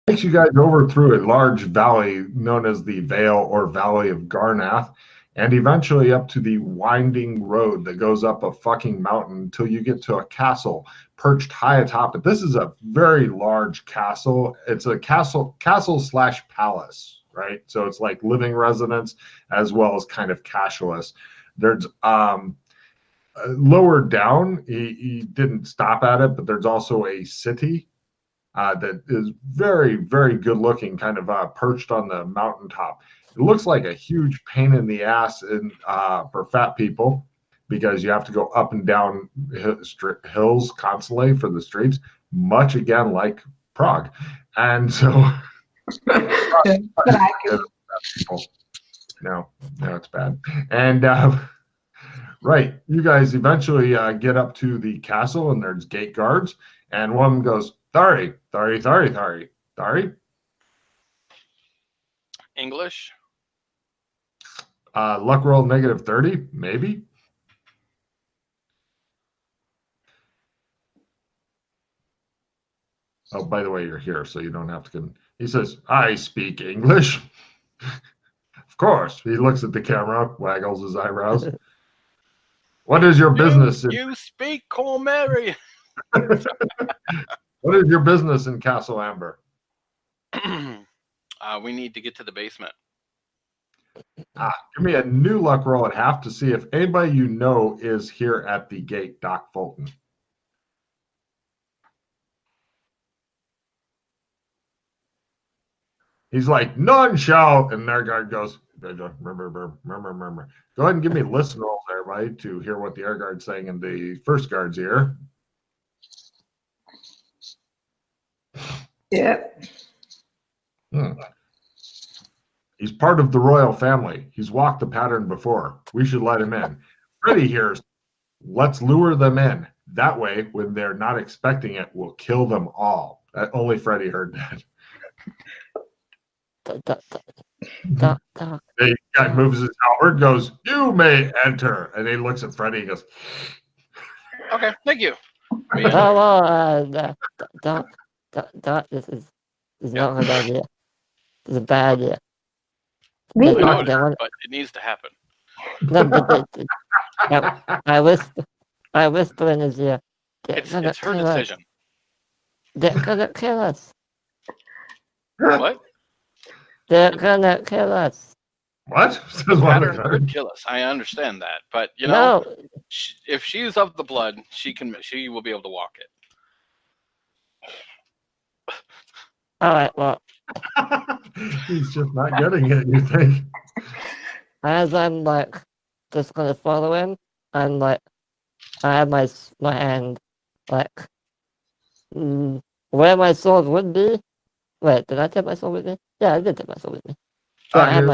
Takes you guys over through a large valley known as the Vale or Valley of Garnath, and eventually up to the winding road that goes up a fucking mountain until you get to a castle perched high atop it. This is a very large castle. It's a castle slash palace, right? So it's like living residence as well as kind of casualist. There's lower down, he didn't stop at it, but there's also a city that is very, very good looking, kind of perched on the mountaintop. It looks like a huge pain in the ass for fat people because you have to go up and down hills constantly for the streets, much again like Prague. And so, people. No, it's bad. And right, you guys eventually get up to the castle, and there's gate guards, and one of them goes, Thari. English? Luck roll -30, maybe. Oh, by the way, you're here, so you don't have to. He says, I speak English. Of course. He looks at the camera, waggles his eyebrows. What is your business? You speak Cormary. What is your business in Castle Amber? We need to get to the basement. Give me a new luck roll at half to see if anybody you know is here at the gate, Doc Fulton. He's like, none shall, and their guard goes, remember. Go ahead and give me listen rolls there, right, to hear what the air guard's saying in the first guard's ear. Yeah. He's part of the royal family. He's walked the pattern before. We should let him in. Freddy hears, let's lure them in. That way, when they're not expecting it, we'll kill them all. Only Freddy heard that. The guy moves his outward, goes, you may enter. And he looks at Freddy and goes, okay, thank you. This is not a good idea. This is a bad idea. I know it is, but it needs to happen. I whisper in his ear. It's her decision. They're gonna kill us. What? They're gonna kill us. What? Pattern could kill us. I understand that, but you know, if she's of the blood, she will be able to walk it. All right. Well, he's just not getting it. You think? As I'm like just gonna follow him, I'm like, I have my hand like where my sword would be. Wait, did I take my sword with me? Yeah, I did take my sword with me. So I have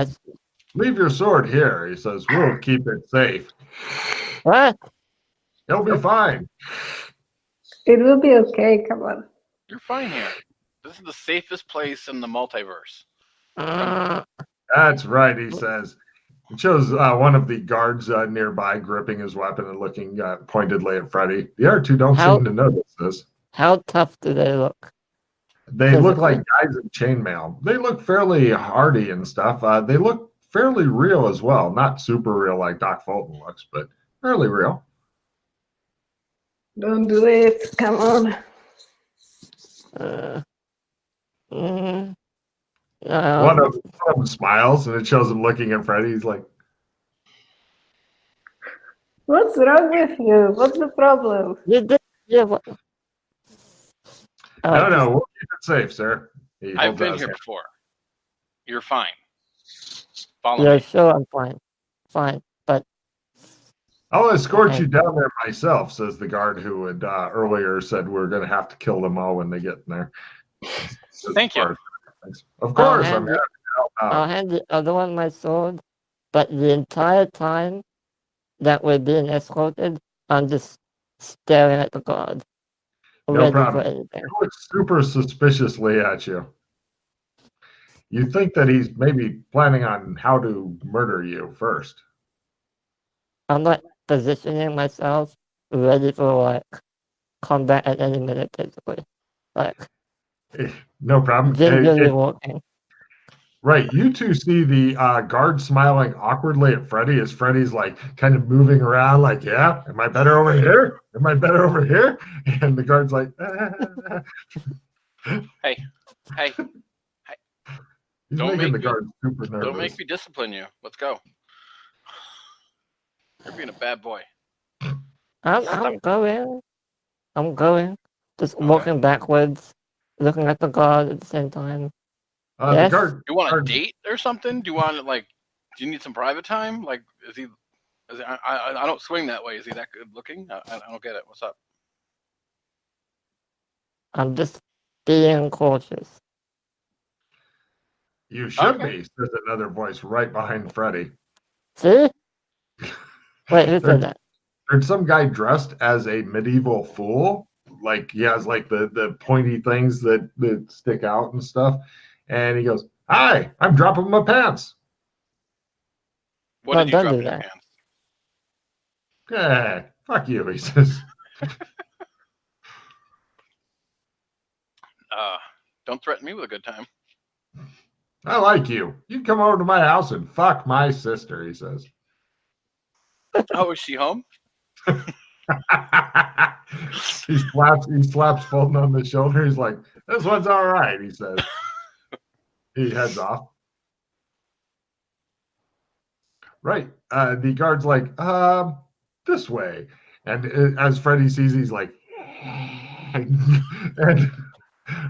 leave your sword here, he says. We'll keep it safe. What? It'll be fine. It will be okay, come on. You're fine here. This is the safest place in the multiverse. That's right, he says. It shows one of the guards nearby gripping his weapon and looking pointedly at Freddy. The other two don't seem to notice this. How tough do they look? They look like guys in chainmail. They look fairly hardy and stuff. They look fairly real as well. Not super real like Doc Fulton looks, but fairly real. Don't do it. Come on. One of them smiles, and it shows him looking at Freddy. He's like, what's wrong with you? What's the problem? No, we'll keep it safe, sir. I've been here before. You're fine. Follow me. Yeah, sure, I'm fine. Fine, but I'll escort you down there myself, says the guard who had earlier said we're going to have to kill them all when they get in there. Thank you. Of course, I'm happy to help out. I'll hand the other one my sword, but the entire time that we're being escorted, I'm just staring at the guard. No problem. He looks super suspiciously at you. You think that he's maybe planning on how to murder you first. I'm like positioning myself ready for like combat at any minute, basically. Like No problem. gingerly walking. Right. You two see the guard smiling awkwardly at Freddy as Freddy's like kind of moving around, like, yeah, am I better over here? Am I better over here? And the guard's like, Hey. He's Don't making make the guard super nervous. Don't make me discipline you. Let's go. You're being a bad boy. I'm going. Just walking backwards, looking at the guard at the same time. The Yes? guard. Do you want a date or something? Do you want like? Do you need some private time? Like, is he? I don't swing that way. Is he that good looking? I don't get it. What's up? I'm just being cautious. You should be, says another voice right behind Freddy. See? Wait, who said that? There's some guy dressed as a medieval fool. Like he has like the pointy things that stick out and stuff. And he goes, "Hi, I'm dropping my pants." What did you drop in your pants? Fuck you, he says. Don't threaten me with a good time. I like you. You come over to my house and fuck my sister, he says. Oh, is she home? he slaps Fulton on the shoulder. He's like, "This one's all right," he says. He heads off. Right. The guard's like, this way. And as Freddy sees, he's like, and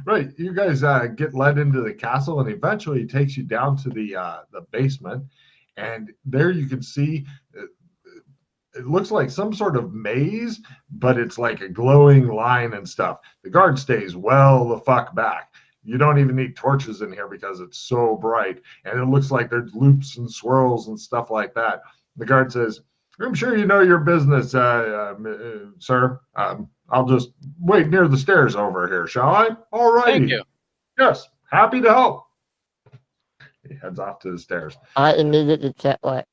right, you guys get led into the castle, and eventually he takes you down to the basement, and there you can see it looks like some sort of maze, but it's like a glowing line and stuff. The guard stays well the fuck back. You don't even need torches in here because it's so bright, and it looks like there's loops and swirls and stuff like that. The guard says, "I'm sure you know your business, sir. I'll just wait near the stairs over here, shall I?" "All righty." Thank you. "Yes, happy to help." He heads off to the stairs. I immediately check like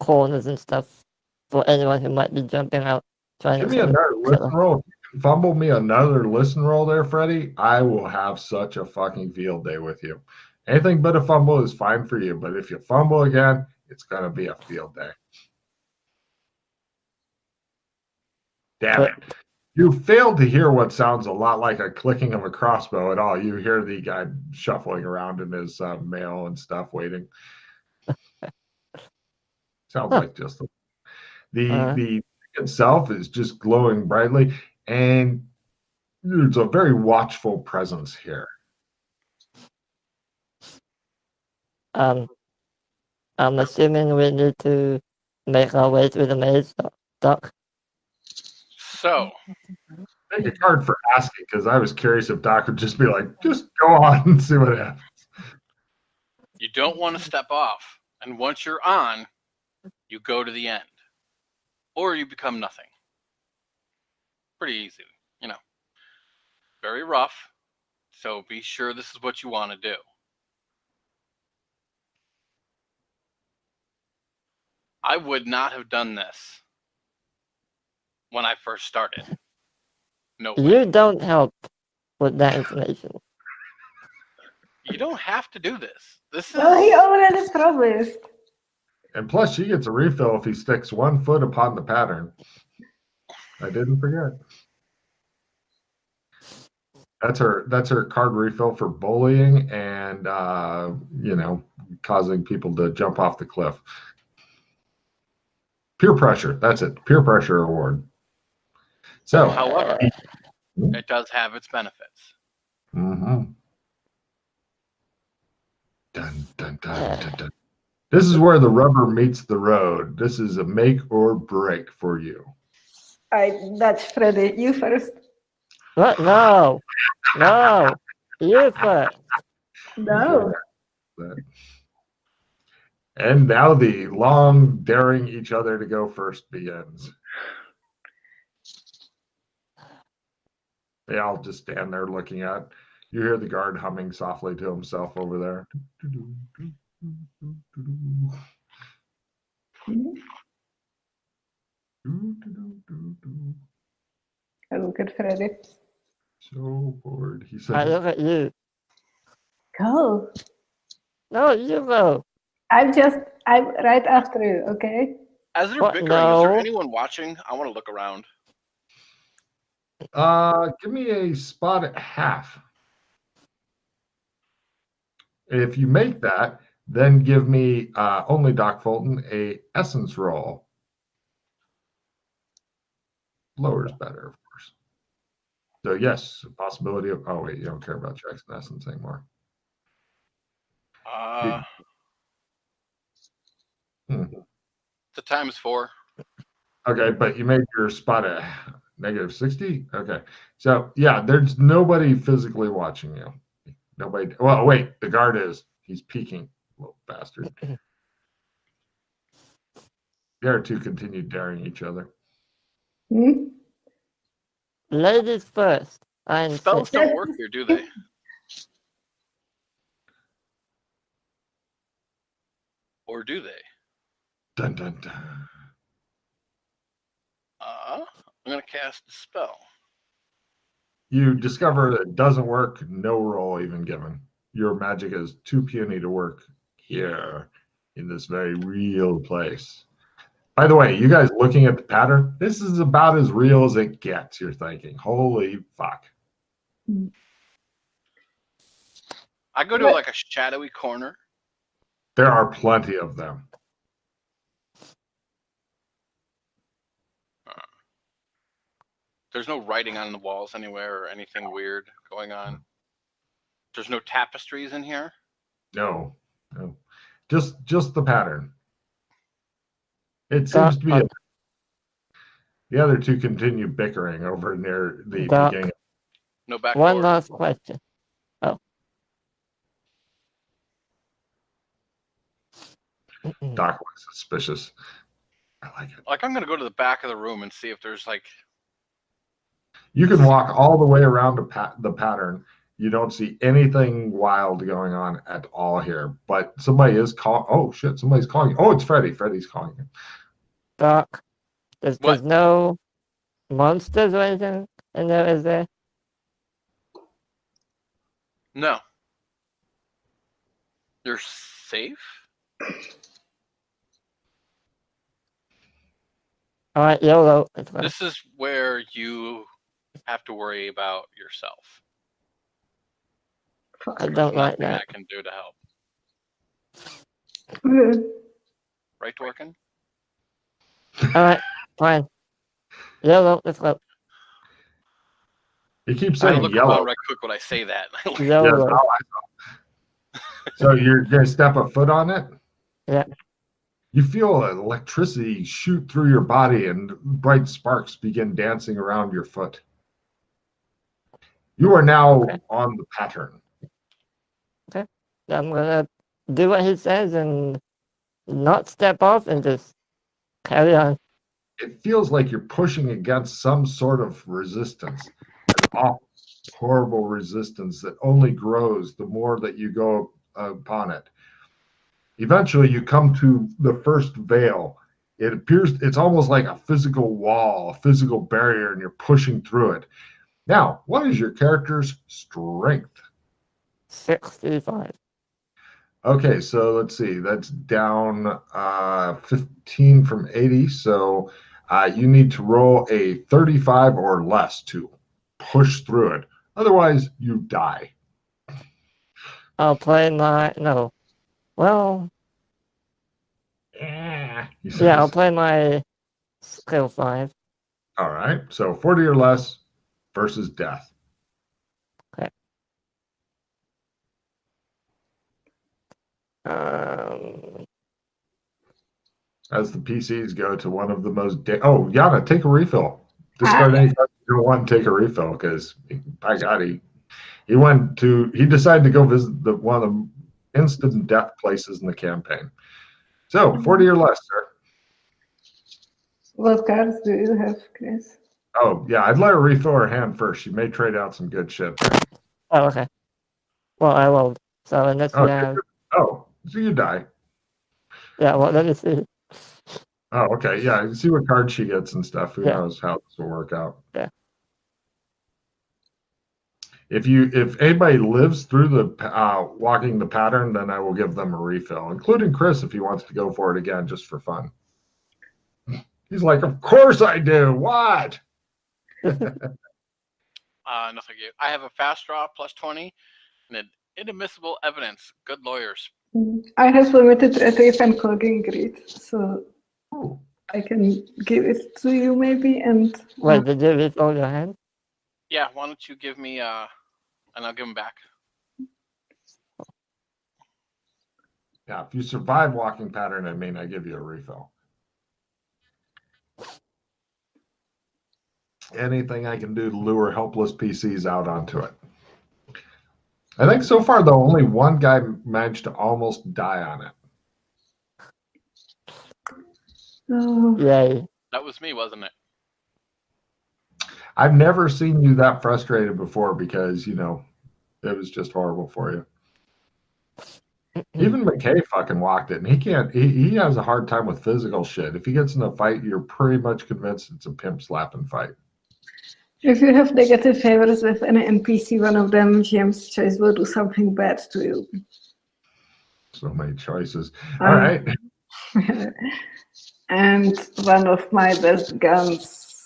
corners and stuff for anyone who might be jumping out. Give me another listen roll. If you can fumble me another listen roll there, Freddie, I will have such a fucking field day with you. Anything but a fumble is fine for you, but if you fumble again, it's going to be a field day. Damn it. You failed to hear what sounds a lot like a clicking of a crossbow at all. You hear the guy shuffling around in his mail and stuff, waiting. Sounds like just the itself is just glowing brightly, and there's a very watchful presence here. I'm assuming we need to make our way through the maze, Doc. So, Take a card for asking, because I was curious if Doc would just be like, just go on and see what happens. you don't want to step off, and once you're on, you go to the end, or you become nothing. Pretty easy, you know. Very rough, so be sure this is what you want to do. I would not have done this when I first started. No way. You don't help with that information. You don't have to do this. This is... Well, he already promised. And plus, she gets a refill if he sticks 1 foot upon the pattern. I didn't forget. That's her card refill for bullying and causing people to jump off the cliff. Peer pressure. That's it. Peer pressure award. So, however, it does have its benefits. Mm-hmm. Dun, dun, dun, dun, dun. This is where the rubber meets the road. This is a make or break for you. That's Freddy. You first. What? No. You first. No. And now the long daring each other to go first begins. They all just stand there looking at. You hear the guard humming softly to himself over there. I look at Freddy. So bored. He I said, look at you. Go. No, you go. I'm right after you, okay? As they're What? bickering, is there No. anyone watching? I want to look around. give me a spot at half. If you make that, then give me only Doc Fulton a essence roll. Lower is better, of course. So yes, possibility of. Oh wait, you don't care about checks and essence anymore. The times 4. Okay, but you made your spot at -60. Okay, so yeah, there's nobody physically watching you. Nobody. Well, wait, the guard is. He's peeking, little bastard. The other two continue daring each other. Hmm? Ladies first. I Spells insist. don't work here, do they? Or do they? Dun dun dun. I'm going to cast a spell. You discover that it doesn't work. No roll even given. Your magic is too puny to work here in this very real place. By the way, you guys looking at the pattern, this is about as real as it gets. You're thinking, holy fuck. I go to like a shadowy corner. There are plenty of them. There's no writing on the walls anywhere or anything weird going on. There's no tapestries in here. No. Just the pattern. It seems to be the other two continue bickering over near the beginning. No back One door. last question. Oh. Doc looks suspicious. I like it. Like, I'm going to go to the back of the room and see if there's like. You can walk all the way around the pattern. You don't see anything wild going on at all here. But somebody is calling. Oh, shit. Somebody's calling you. Oh, it's Freddy. Freddy's calling you. Doc, there's no monsters or anything in there, is there? No. You're safe? All right, YOLO. This is where you have to worry about yourself. I don't like Nothing that. I can do to help. Right, Dworkin? All right, fine. YOLO, let's go. You keep I saying look yellow. around right quick when I say that. YOLO. Yeah, so you're going to step a foot on it? Yeah. You feel electricity shoot through your body and bright sparks begin dancing around your foot. You are now on the pattern. Okay. I'm going to do what he says and not step off and just carry on. It feels like you're pushing against some sort of resistance, an awful, horrible resistance that only grows the more that you go upon it. Eventually, you come to the first veil. It appears it's almost like a physical wall, a physical barrier, and you're pushing through it. Now, what is your character's strength? 65. Okay, so let's see. That's down 15 from 80. So you need to roll a 35 or less to push through it. Otherwise, you die. I'll play my... No. Well... Yeah, I'll play my skill 5. All right, so 40 or less versus death. Okay. As the PCs go to one of the most... Oh, Yana, take a refill. Discard any card you don't want, take a refill, because, by God, he decided to go visit one of the instant death places in the campaign. So, 40 or less, sir. What cards do you have, Chris? Oh, yeah, I'd let her refill her hand first. She may trade out some good shit there. Oh, okay. Well, I won't. So unless you have... Oh, so you die. Yeah, well, let me see. Oh, okay. Yeah, you see what card she gets and stuff. Who Yeah. knows how this will work out. Yeah. If anybody lives through the walking the pattern, then I will give them a refill, including Chris if he wants to go for it again just for fun. He's like, of course I do. What? Nothing. I have a fast draw plus 20 and an inadmissible evidence. Good lawyers. I have limited retrieve and clogging greed, so Ooh. I can give it to you maybe. And Wait, did you refill your hand? Yeah, why don't you give me and I'll give them back. Yeah, if you survive walking pattern, I give you a refill. Anything I can do to lure helpless PCs out onto it. I think so far, though, only one guy managed to almost die on it. Yay. That was me, wasn't it? I've never seen you that frustrated before because, it was just horrible for you. Even McKay fucking walked it, and he has a hard time with physical shit. If he gets in a fight, you're pretty much convinced it's a pimp slapping fight. if you have negative favors with an NPC, one of them, GM's choice will do something bad to you. So many choices. All right. And one of my best guns,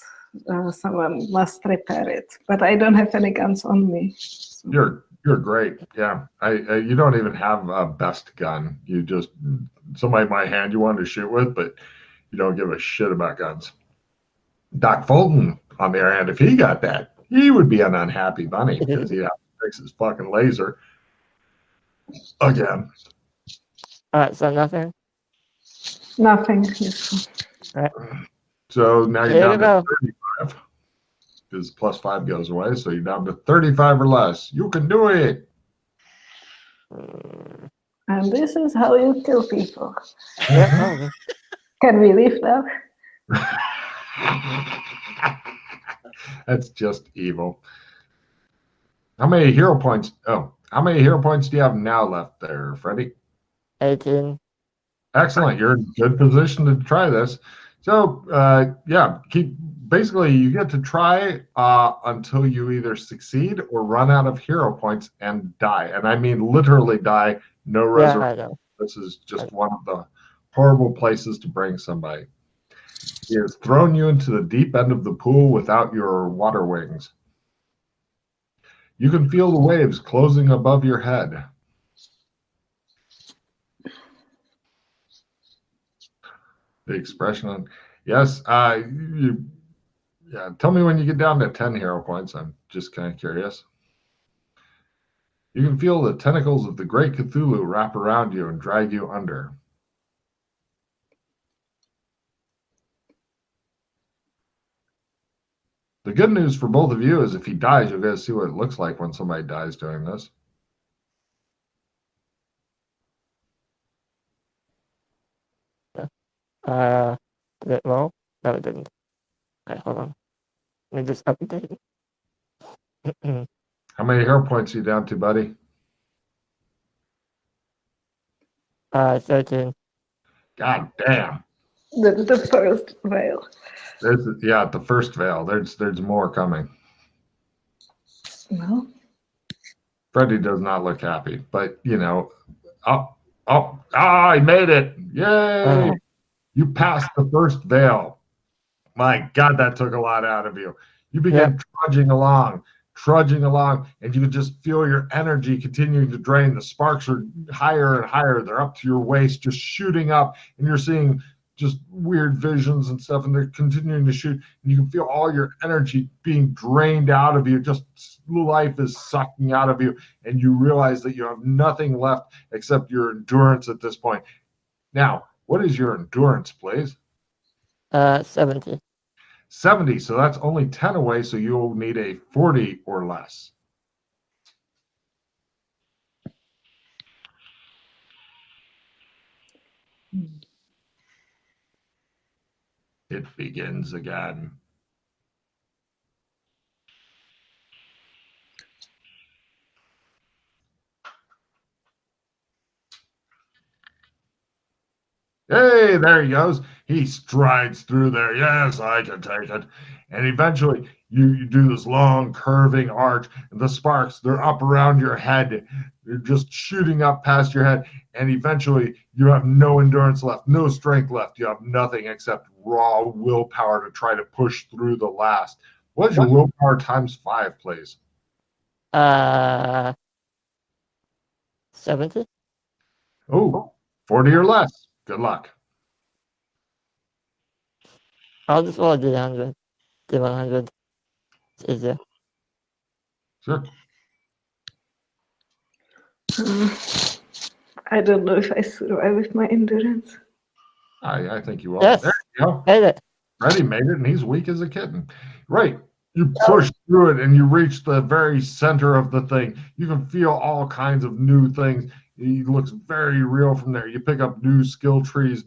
someone must repair it. But I don't have any guns on me. So. You're great. Yeah. You don't even have a best gun. You just somebody might hand you one to shoot with, but you don't give a shit about guns. Doc Fulton, on the other hand, if he got that, he would be an unhappy bunny because he'd have to fix his fucking laser again. All right, so nothing. Nothing useful. Right. So now you're Here we down to go. 35 because +5 goes away. So you're down to 35 or less. You can do it. And this is how you kill people. Yeah, Can we leave now? That's just evil. How many hero points? Oh, how many hero points do you have now left there, Freddie? 18. Excellent. You're in good position to try this. So, yeah, basically you get to try until you either succeed or run out of hero points and die. And I mean literally die, no Yeah, resurrection. I know. This is just one of the horrible places to bring somebody. He has thrown you into the deep end of the pool without your water wings. You can feel the waves closing above your head. The expression on, yes, yeah, tell me when you get down to 10 hero points. I'm just kind of curious. You can feel the tentacles of the Great Cthulhu wrap around you and drag you under. The good news for both of you is if he dies, you'll get to see what it looks like when somebody dies doing this. Did it roll? No, it didn't. Okay, hold on. Let me just update. How many hero points are you down to, buddy? 13. God damn. That's the first veil. Yeah, at the first veil. There's more coming. No. Freddy does not look happy, but I made it. Yay! You passed the first veil. My God, that took a lot out of you. You began trudging along, and you could just feel your energy continuing to drain. The sparks are higher and higher. They're up to your waist, just shooting up, and you're seeing just weird visions and stuff, and they're continuing to shoot. And you can feel all your energy being drained out of you. Just life is sucking out of you, and you realize that you have nothing left except your endurance at this point. Now, what is your endurance, please? 70. 70, so that's only 10 away, so you'll need a 40 or less. It begins again. Hey, there he goes. He strides through there. Yes, I can take it. And eventually you do this long curving arch, and the sparks, they're up around your head. They're just shooting up past your head. And eventually you have no endurance left, no strength left. You have nothing except raw willpower to try to push through the last. What's your willpower times 5, please? 70? Oh, 40 or less. Good luck. I'll just roll a D100. D100. It's easier. Sure. I don't know if I survive with my endurance. I think you will. Yes. There you go. Made it. Freddy made it, and he's weak as a kitten. Right. You push through it, and you reach the very center of the thing. You can feel all kinds of new things. It looks very real from there. You pick up new skill trees,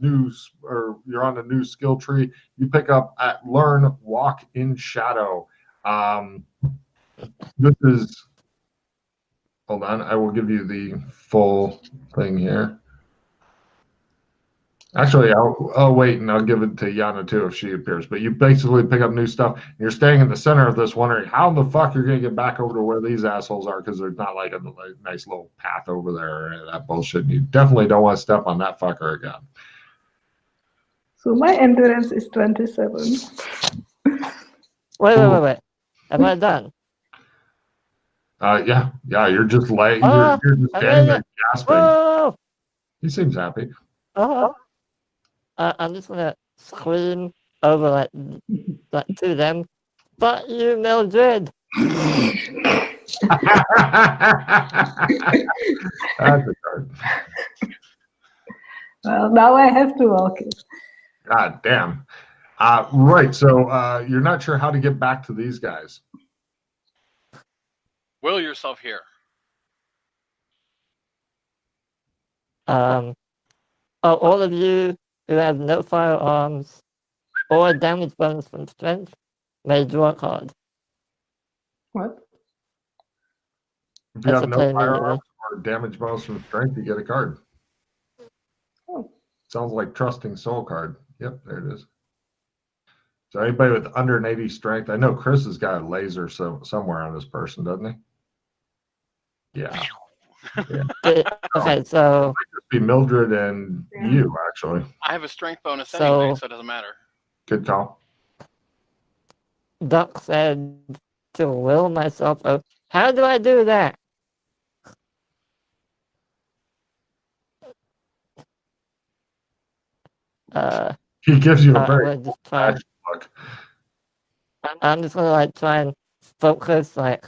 or you're on a new skill tree. You pick up at Learn Walk in Shadow. This is, hold on, I will give you the full thing here. Actually, I'll wait and I'll give it to Yana too if she appears. But you basically pick up new stuff. And you're staying in the center of this, wondering how the fuck you're gonna get back over to where these assholes are, because there's not like a nice little path over there or any of that bullshit. And you definitely don't want to step on that fucker again. So my endurance is 27. Wait. Am I done? Yeah. You're just you're just I standing made there it. gasping. Oh! He seems happy. I'm just gonna scream over like to them. But you, Mildred. That's a card. Well, now I have to walk it. God damn. Right. So you're not sure how to get back to these guys. Will yourself here. All of you who have no firearms or damage bonus from strength may draw a card. What? If you That's have a no play firearms immediately. or damage bonus from strength, you get a card. Oh. Sounds like Trusting Soul card. Yep, there it is. So anybody with under an 80 strength, I know Chris has got a laser somewhere on this person, doesn't he? Yeah. Okay, so It might just be Mildred and you, actually. I have a strength bonus anyway, so it doesn't matter. Good call. Duck said to will myself out. How do I do that? He gives you a I'm very gonna just try. look. I'm just gonna try and focus. Okay,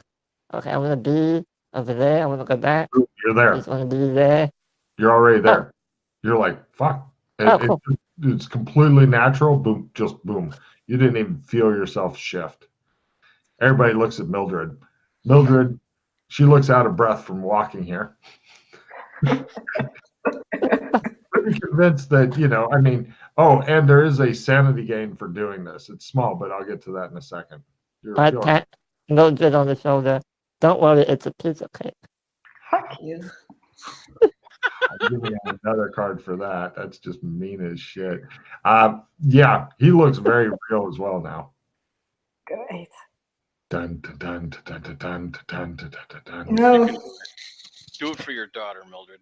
I'm gonna be over there. I'm gonna go back. You're there. Just wanna be there. You're already there. You're like, fuck. Cool. It's completely natural. Boom, just boom. You didn't even feel yourself shift. Everybody looks at Mildred. Mildred, she looks out of breath from walking here. Pretty convinced that, and there is a sanity gain for doing this. It's small, but I'll get to that in a second. I pat Mildred on the shoulder. Don't worry, it's a piece of cake. Fuck you. I'm giving out another card for that. That's just mean as shit. Yeah, he looks very real as well now. Great. Dun, dun, dun, dun, dun, dun, dun, dun, dun, dun. No. Do it for your daughter, Mildred.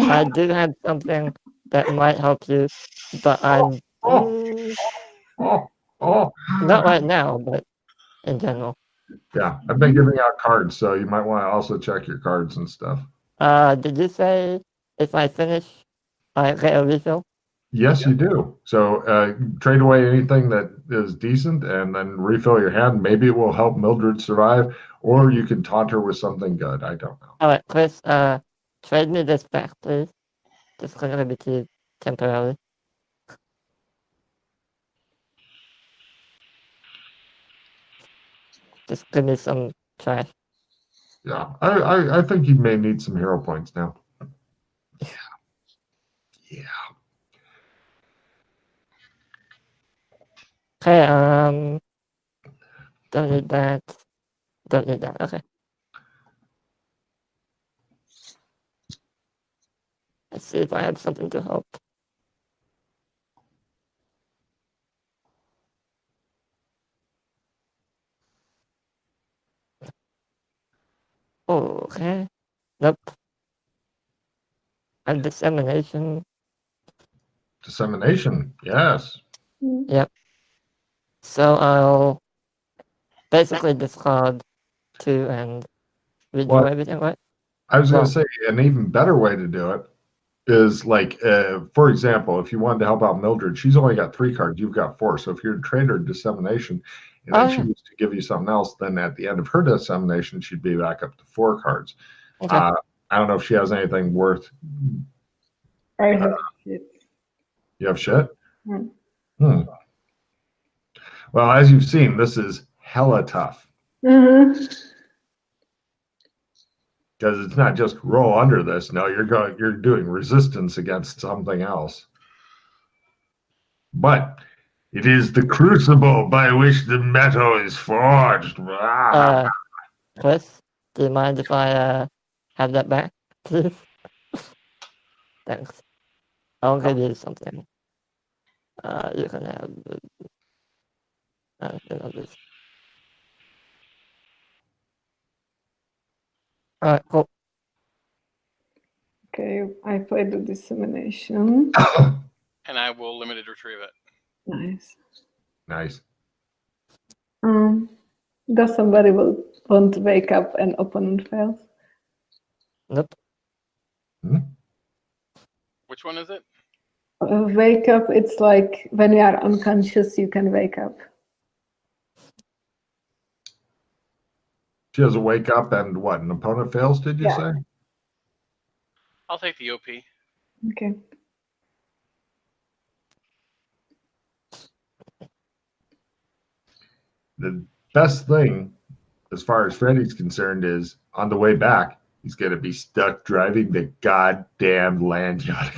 I do have something that might help you, but I'm Oh. not right now, but in general. Yeah, I've been giving out cards, so you might want to also check your cards and stuff. Did you say if I finish, I get a refill? Yes, you do. So trade away anything that is decent and then refill your hand. Maybe it will help Mildred survive, or you can taunt her with something good. I don't know. All right, Chris, trade me this back, please. Just gonna be too temporarily. Just give me some trash. Yeah, I think you may need some hero points now. Yeah. Okay, don't need that. Don't need that. Okay. Let's see if I have something to help. Okay. Nope. And dissemination. Dissemination, yes. Yep. So I'll basically discard 2 and redo Well, everything, right? I was going Well- to say an even better way to do it is like, for example, if you wanted to help out Mildred, she's only got 3 cards, you've got 4. So if you're to trade her dissemination and then she was to give you something else, then at the end of her dissemination, she'd be back up to 4 cards. Okay. I don't know if she has anything worth. I have shit. You have shit? Hmm. Well, as you've seen, this is hella tough Mhm. because it's not just roll under this. No, you're doing resistance against something else. But it is the crucible by which the metal is forged. Chris, do you mind if I have that back, please? Thanks. I'll give you something. You can have this. Alright, cool. Okay, I played the dissemination. And I will limited retrieve it. Nice. Nice. Does somebody want to wake up an opponent fails? Nope. Which one is it? Wake up, it's like when you are unconscious, you can wake up. She has a wake up and what? An opponent fails, did you say? I'll take the OP. Okay. The best thing, as far as Freddy's concerned, is on the way back, he's going to be stuck driving the goddamn land yacht.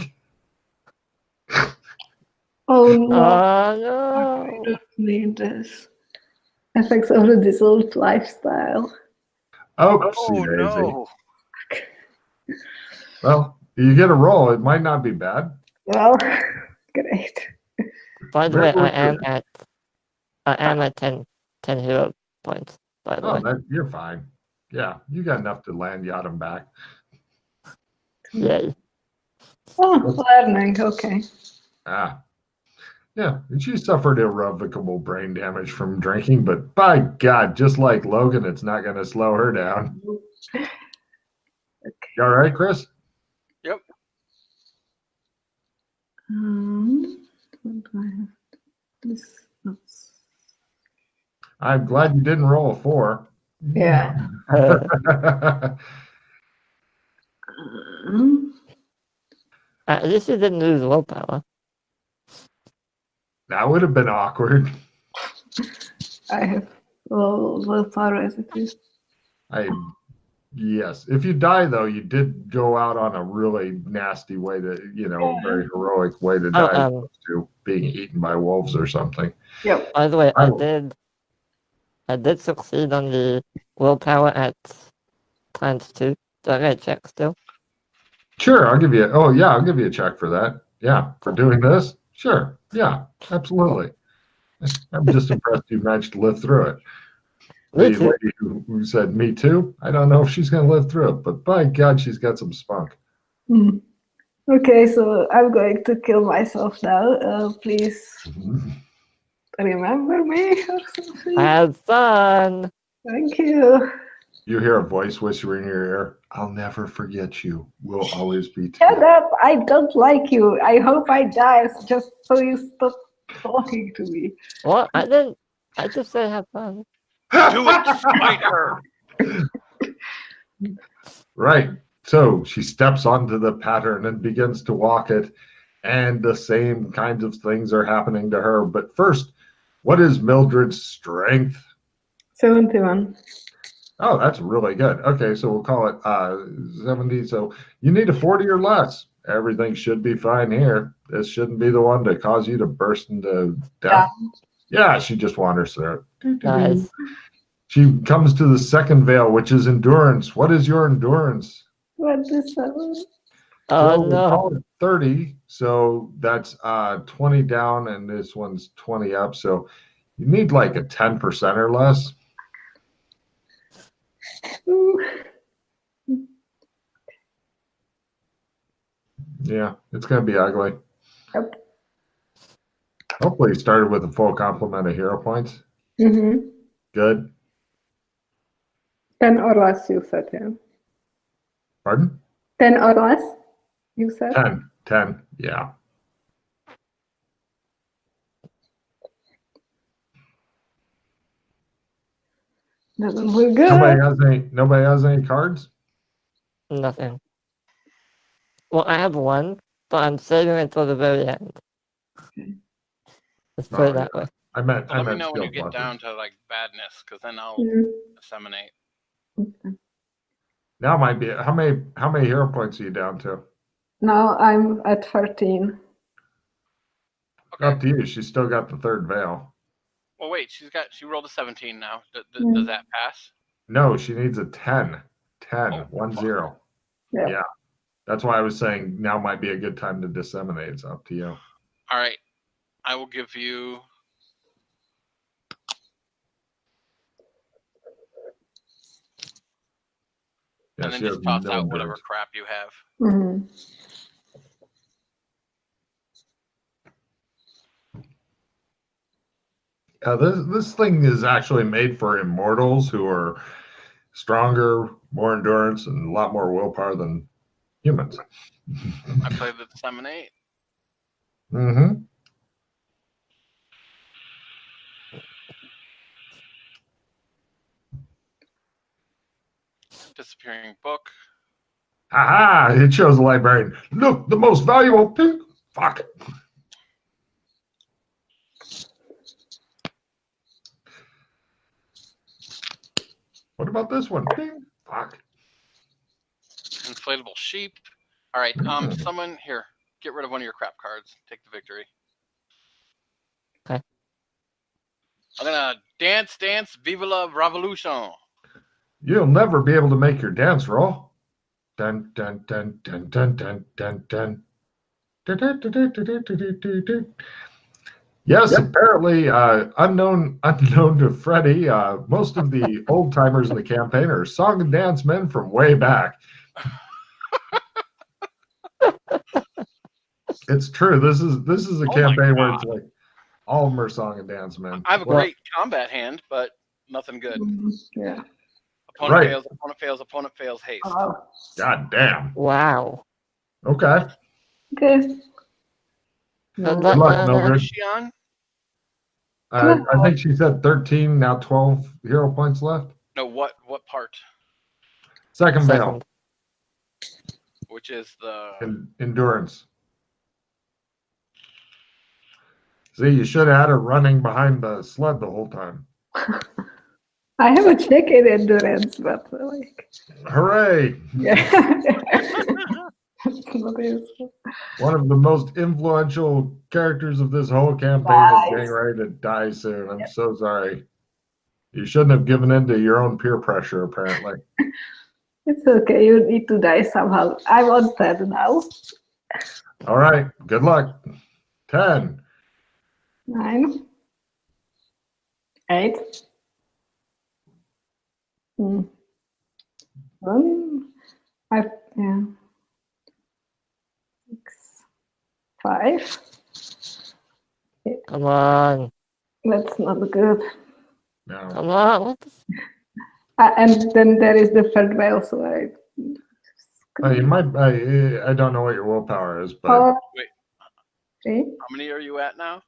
Oh no, I No. don't need this. Effects of the dissolved lifestyle. Oopsie daisy. Well, you get a roll. It might not be bad. Well, great. By the way, Very I am at 10 hero points, by the way. You're fine. Yeah, you got enough to land yacht him back. Yay. Oh, learning, okay. Yeah, and she suffered irrevocable brain damage from drinking, but by God, just like Logan, it's not going to slow her down. Okay. You all right, Chris? Yep. What do I have? This. I'm glad you didn't roll a 4. Yeah. At least you didn't lose willpower. That would have been awkward. I have willpower as it is. Yes. If you die, though, you did go out on a really nasty way to, very heroic way to die, opposed to being eaten by wolves or something. Yep. By the way, I did succeed on the willpower at ×2. Do I get a check still? Sure, I'll give you. I'll give you a check for that. Yeah, for doing this. Sure. Yeah, absolutely. I'm just impressed you managed to live through it. Me The too. lady who said me too, I don't know if she's going to live through it, but by God, she's got some spunk. Okay, so I'm going to kill myself now. Please remember me or something. Have fun. Thank you. You hear a voice whisper in your ear, "I'll never forget you. We'll always be Shut together." up. I don't like you. I hope I die just so you stop talking to me. What? I didn't. I just said have fun. Do it to spite her. Right. So she steps onto the pattern and begins to walk it, and the same kinds of things are happening to her. But first, what is Mildred's strength? 71. Oh, that's really good. Okay, so we'll call it 70. So you need a 40 or less. Everything should be fine here. This shouldn't be the one to cause you to burst into death. Yeah, she just wanders through it. Nice. She comes to the second veil, which is endurance. What is your endurance? What is that? Oh We'll no. call it 30. So that's 20 down, and this one's 20 up. So you need like a 10% or less. Yeah, it's going to be ugly. Yep. Hopefully you started with a full complement of hero points. Mm-hmm. Good. 10 or less, you said, yeah. Pardon? 10 or less, you said? 10. Yeah. Doesn't look good. Nobody has any cards? Nothing. Well, I have one, but I'm saving it until the very end. Let's put it that way. I meant Let me know when you skill get pluses. down to like badness, because then I'll Mhm. disseminate. Now might be how many hero points are you down to? Now I'm at 13. Okay. Up to you. She's still got the third veil. Well, wait. She rolled a 17 now. Mm. Does that pass? No, she needs a 10. 10. Oh, 1 fuck. 0. Yeah. Yeah. That's why I was saying now might be a good time to disseminate. It's up to you. All right. I will give you. Yeah, And then she has just toss no out whatever endurance. crap you have. Mm-hmm. This thing is actually made for immortals who are stronger, more endurance, and a lot more willpower than humans. I played the disseminate. Mm-hmm. Disappearing book. Aha! It shows the librarian. Look, the most valuable pink. Fuck. What about this one? Ping. Fuck. Inflatable sheep. All right. Someone here. Get rid of one of your crap cards. Take the victory. Okay. I'm gonna dance. Viva la revolution. You'll never be able to make your dance roll. Dun dun dun dun dun dun dun dun. Yes, apparently unknown to Freddie, most of the old timers in the campaign are song and dance men from way back. It's true. This is a campaign where it's like all of them are song and dance men. I have a great combat hand, but nothing good. Mm-hmm. Yeah. Opponent fails, haste. Oh. God damn. Wow. Okay. Okay. So Good luck, What Mildred. is she on? I think she said 13, now 12 hero points left. No, what part? Second veil. Which is the Endurance. See, you should have had her running behind the sled the whole time. I have a check in endurance, but like. Hooray! Yeah. It's not useful. One of the most influential characters of this whole campaign is getting ready to die soon. I'm so sorry. You shouldn't have given in to your own peer pressure, apparently. It's okay. You need to die somehow. I want that now. All right. Good luck. 10. 9. 8. 1. 5. Yeah. 6. 5. Come on. That's not good. No. Come on. What the... And then there is the third veil, so You might. I don't know what your willpower is, but. wait. 3. How many are you at now?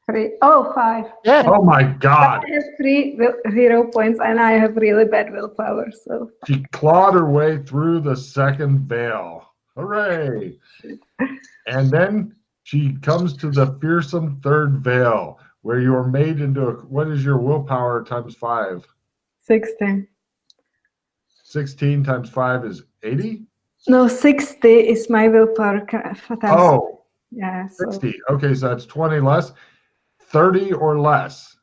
3. Oh, 5. Yeah. Oh my God! I have 3 hero points, and I have really bad willpower. So She clawed her way through the second veil. Hooray! And then she comes to the fearsome third veil, where you are made into a. What is your willpower times 5? 16. 16 times 5 is 80? No, 60 is my willpower. Oh, yeah. So 60. Okay, so that's 20 less. 30 or less.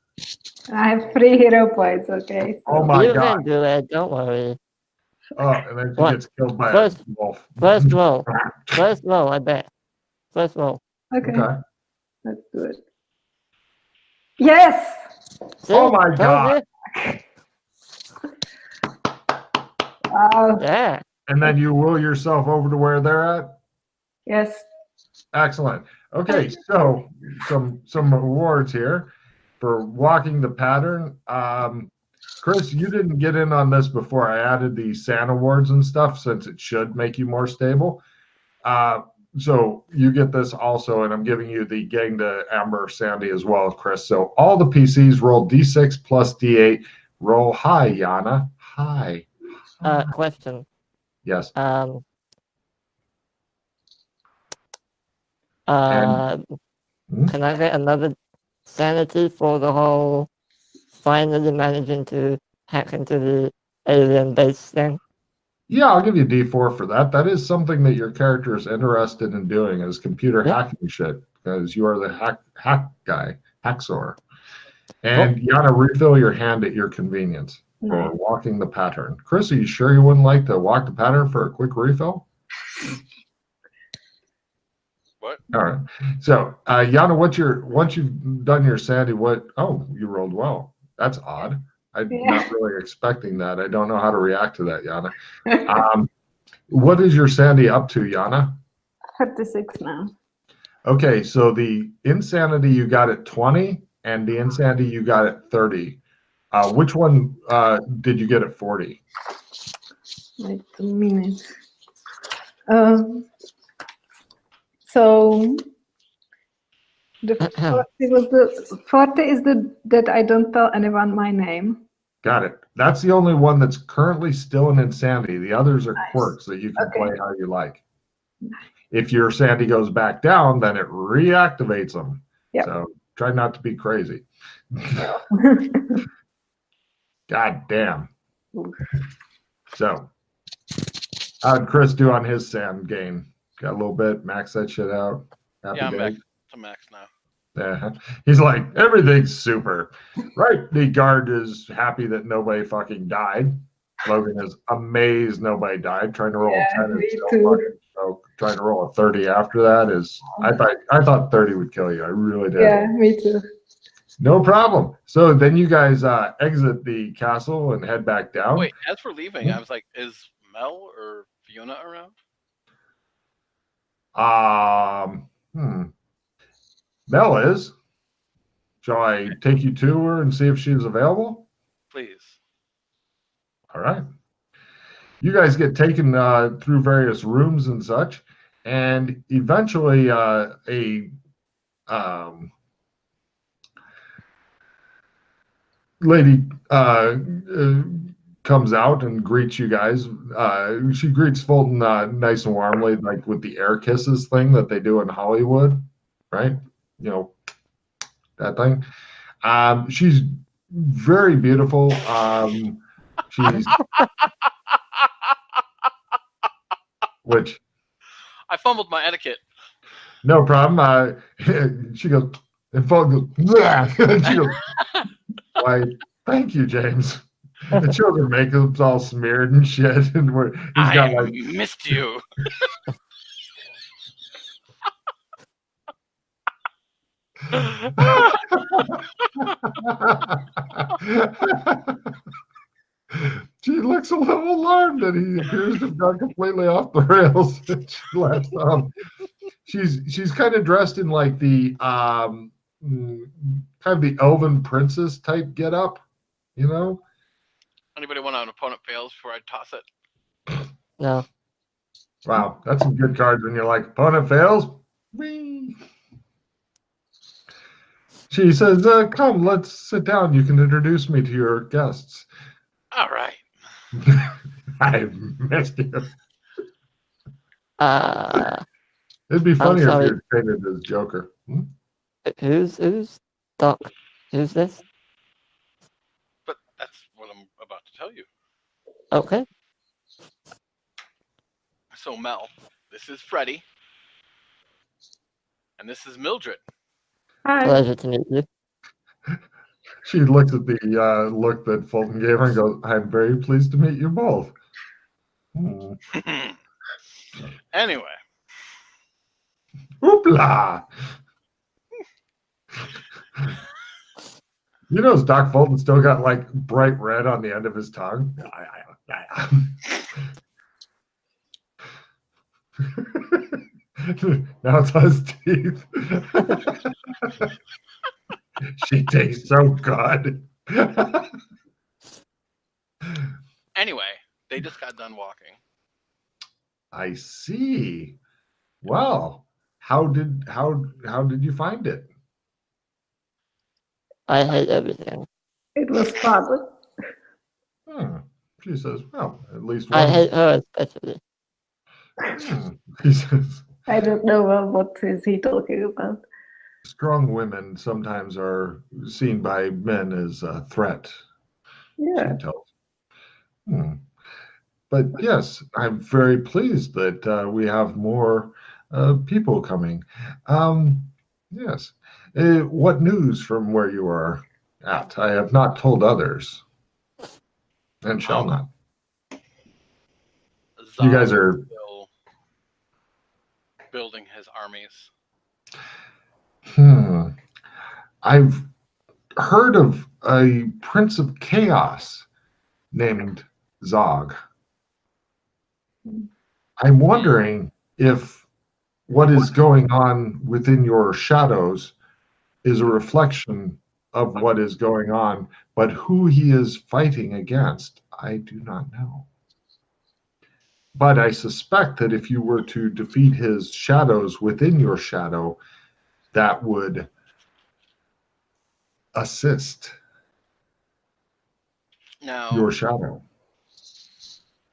I have 3 hero points. Okay. Oh my You God. can do it. Don't worry. Oh, and then she What? gets killed by First- a wolf. First roll. First roll, I bet. First roll. Okay. Okay. Let's do it. Yes. See? Oh my Told God. you. Wow. Yeah. And then you will yourself over to where they're at? Yes. Excellent. Okay, so some awards here for walking the pattern. Chris, you didn't get in on this before I added the SAN awards and stuff, since it should make you more stable. So you get this also, and I'm giving you the Gang to Amber Sandy as well, Chris. So all the PCs roll D6 plus D8. Roll high, Yana. High. Question. Yes. Can I get another sanity for the whole finally managing to hack into the alien base thing? Yeah, I'll give you D4 for that. That is something that your character is interested in doing, is computer hacking shit, because you are the hack guy, Hacksaw. And Yana, refill your hand at your convenience for walking the pattern. Chris, are you sure you wouldn't like to walk the pattern for a quick refill? What? All right. So, Yana, once you've done your sandy, oh, you rolled well. That's odd. I'm not really expecting that. I don't know how to react to that, Yana. What is your sandy up to, Yana? 36 now. Okay, so the insanity you got at 20, and the insanity you got at 30. Which one did you get at 40? Wait a minute. So the 40 is that I don't tell anyone my name. Got it. That's the only one that's currently still in insanity. The others are quirks that you can play how you like. If your sanity goes back down, then it reactivates them. Yep. So try not to be crazy. God damn. So how did Chris do on his sand gain? Got a little bit, max that shit out. Happy I'm day. back to max now. Yeah. He's like, everything's super. Right. The guard is happy that nobody fucking died. Logan is amazed nobody died. Trying to roll a 10 is still fucking so trying to roll a 30 after that is I thought 30 would kill you. I really did. Yeah, me too. No problem. So then you guys exit the castle and head back down. Wait, as we're leaving, I was like, is Mel or Fiona around? Mel is. Shall I take you to her and see if she's available? Please. All right. You guys get taken through various rooms and such, and eventually a lady comes out and greets you guys. She greets Fulton nice and warmly, like with the air kisses thing that they do in Hollywood, right? You know, that thing. She's very beautiful. She's which I fumbled my etiquette. no problem. She goes and Fulton goes, and she goes, why, thank you, James. The children makeup's all smeared and shit, and he's got like missed you. She looks a little alarmed, and he appears to have gone completely off the rails. She laughs. She's kind of dressed in like the kind of the elven princess type getup, you know. Anybody want an opponent fails before I toss it? No. Wow, that's some good cards when you're like, opponent fails. Whee. She says, come, let's sit down. You can introduce me to your guests. All right. I missed you. It'd be funny if you're traded as Joker. Who's Doc? Who's this? But that's what I'm about to tell you. Okay. So Mel, this is Freddie. And this is Mildred. Hi. Pleasure to meet you. She looks at the look that Fulton gave her and goes, I'm very pleased to meet you both. Anyway. Hoopla! You know, Doc Fulton still got like bright red on the end of his tongue. Now it's his teeth. She tastes so good. Anyway, they just got done walking. I see. Well, how did you find it? I hate everything. It was fun. She says, well, at least I one. hate her especially. He says, I don't know what is he talking about. strong women sometimes are seen by men as a threat. Yeah. She tells. But yes, I'm very pleased that we have more people coming. Yes. What news from where you are at? I have not told others and shall not. You guys are still building his armies. I've heard of a Prince of Chaos named Zog. I'm wondering if what is going on within your shadows is a reflection of what is going on, but who he is fighting against, I do not know. But I suspect that if you were to defeat his shadows within your shadow, that would assist your shadow.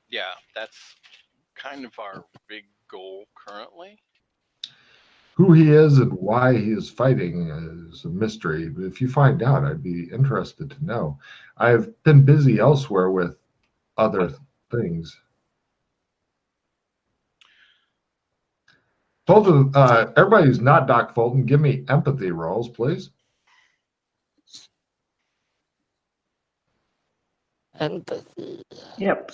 Yeah, that's kind of our big goal currently. Who he is and why he is fighting is a mystery. But if you find out, I'd be interested to know. I've been busy elsewhere with other things. Both of everybody who's not Doc Fulton, give me empathy rolls, please. Empathy. Yep.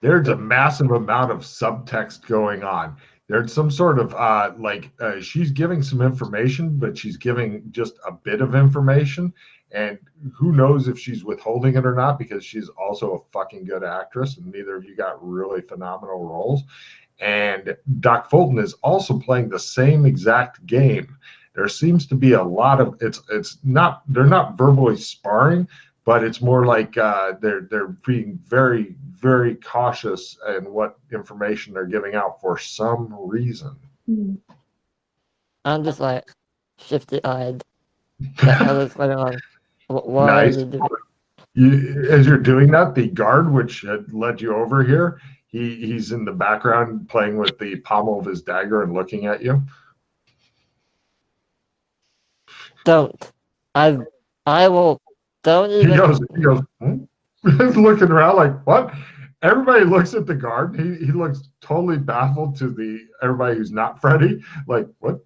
There's a massive amount of subtext going on. There's some sort of she's giving some information, but she's giving just a bit of information. And who knows if she's withholding it or not, because she's also a fucking good actress, and neither of you got really phenomenal roles. And Doc Fulton is also playing the same exact game. There seems to be a lot of it's not, they're not verbally sparring, but it's more like they're being very, very cautious in what information they're giving out for some reason. I'm just like shifty-eyed. The hell is going on? What Nice. are you doing? As you're doing that, the guard, which had led you over here, he's in the background playing with the pommel of his dagger and looking at you. Don't. I will. Don't even. He goes, He's looking around like, what? Everybody looks at the guard. He looks totally baffled to everybody who's not Freddy. Like, what?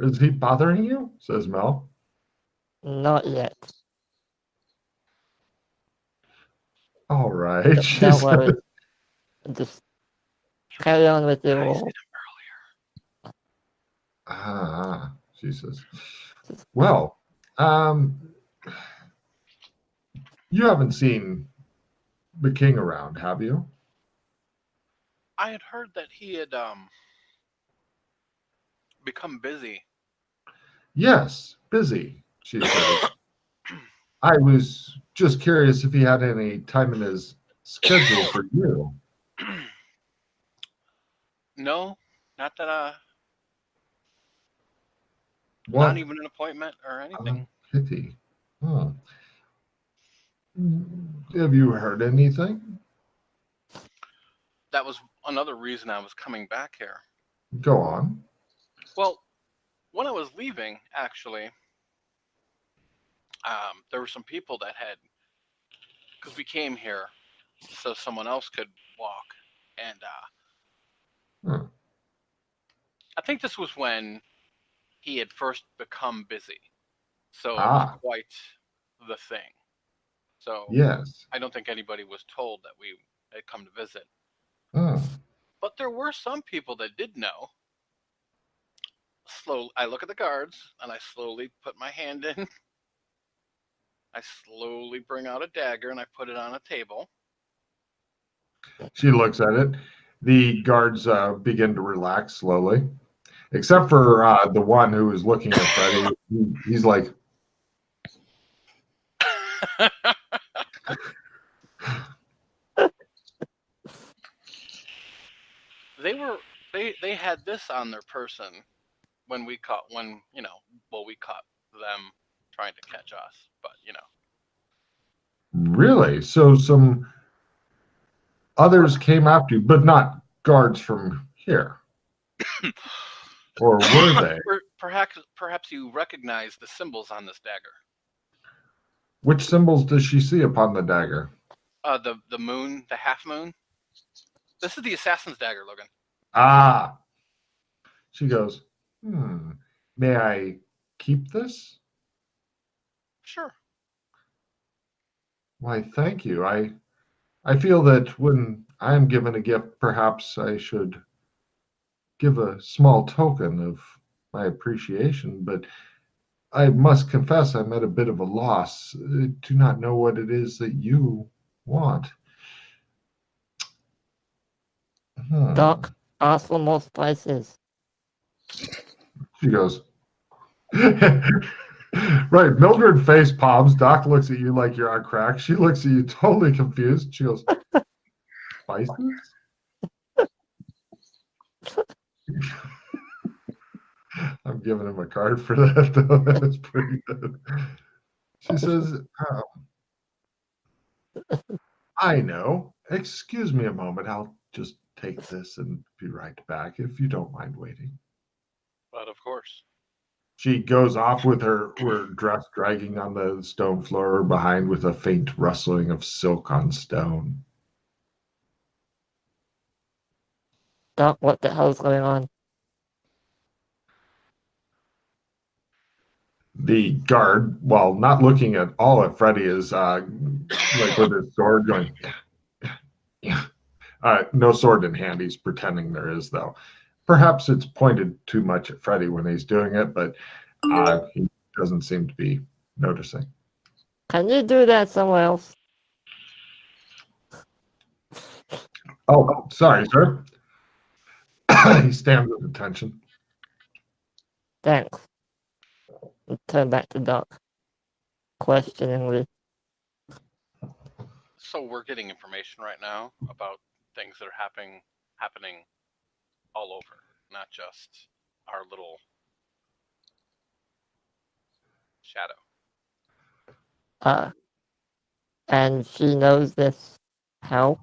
Is he bothering you? Says Mel. Not yet. All right. Don't worry. Just carry on with your role. She says, well, you haven't seen the king around, have you? I had heard that he had become busy. Yes, busy, she says. I was just curious if he had any time in his schedule for you. No, not that What? not even an appointment or anything. Pity. Have you heard anything? That was another reason I was coming back here. Go on. Well, when I was leaving, actually, there were some people that had, because we came here so someone else could walk, and I think this was when he had first become busy, so it was quite the thing. So yes, I don't think anybody was told that we had come to visit. But there were some people that did know. Slowly, I look at the guards and I slowly put my hand in. I slowly bring out a dagger and I put it on a table. She looks at it. The guards begin to relax slowly, except for the one who is looking at Freddy. He's like, they had this on their person when we caught them trying to catch us, but really? So some others came after you, but not guards from here. Or were they? Perhaps you recognize the symbols on this dagger. Which symbols does she see upon the dagger? The moon, the half moon. This is the assassin's dagger, Logan. Ah. She goes, may I keep this? Sure. Why, thank you. I feel that when I am given a gift, perhaps I should give a small token of my appreciation, but I must confess I'm at a bit of a loss. I do not know what it is that you want. Doc, ask for more spices. She goes, right, Mildred face palms. Doc looks at you like you're on crack. She looks at you totally confused. She goes, spices? I'm giving him a card for that, though. That's pretty good. She says, I know. Excuse me a moment. I'll just take this and be right back if you don't mind waiting. But of course. She goes off with her dress dragging on the stone floor behind with a faint rustling of silk on stone. Doc, what the hell's going on? The guard, while not looking at all at Freddy, is like with his sword going, yeah. No sword in hand. He's pretending there is, though. Perhaps it's pointed too much at Freddy when he's doing it, but he doesn't seem to be noticing. Can you do that somewhere else? Oh, sorry, sir. He stands at attention. Thanks. Turn back to Doc. Questioningly. So we're getting information right now about things that are happening all over, not just our little shadow. And she knows this. How?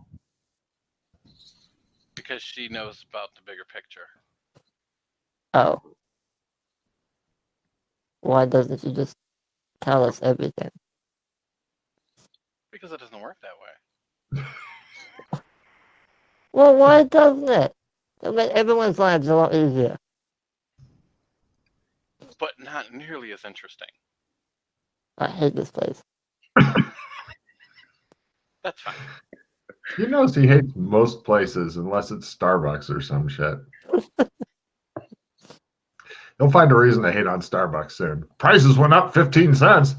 Because she knows about the bigger picture. Oh. Why doesn't she just tell us everything? Because it doesn't work that way. Well, why doesn't it? It'll make everyone's lives a lot easier. But not nearly as interesting. I hate this place. That's fine. He knows he hates most places unless it's Starbucks or some shit. He'll find a reason to hate on Starbucks soon. Prices went up 15 cents.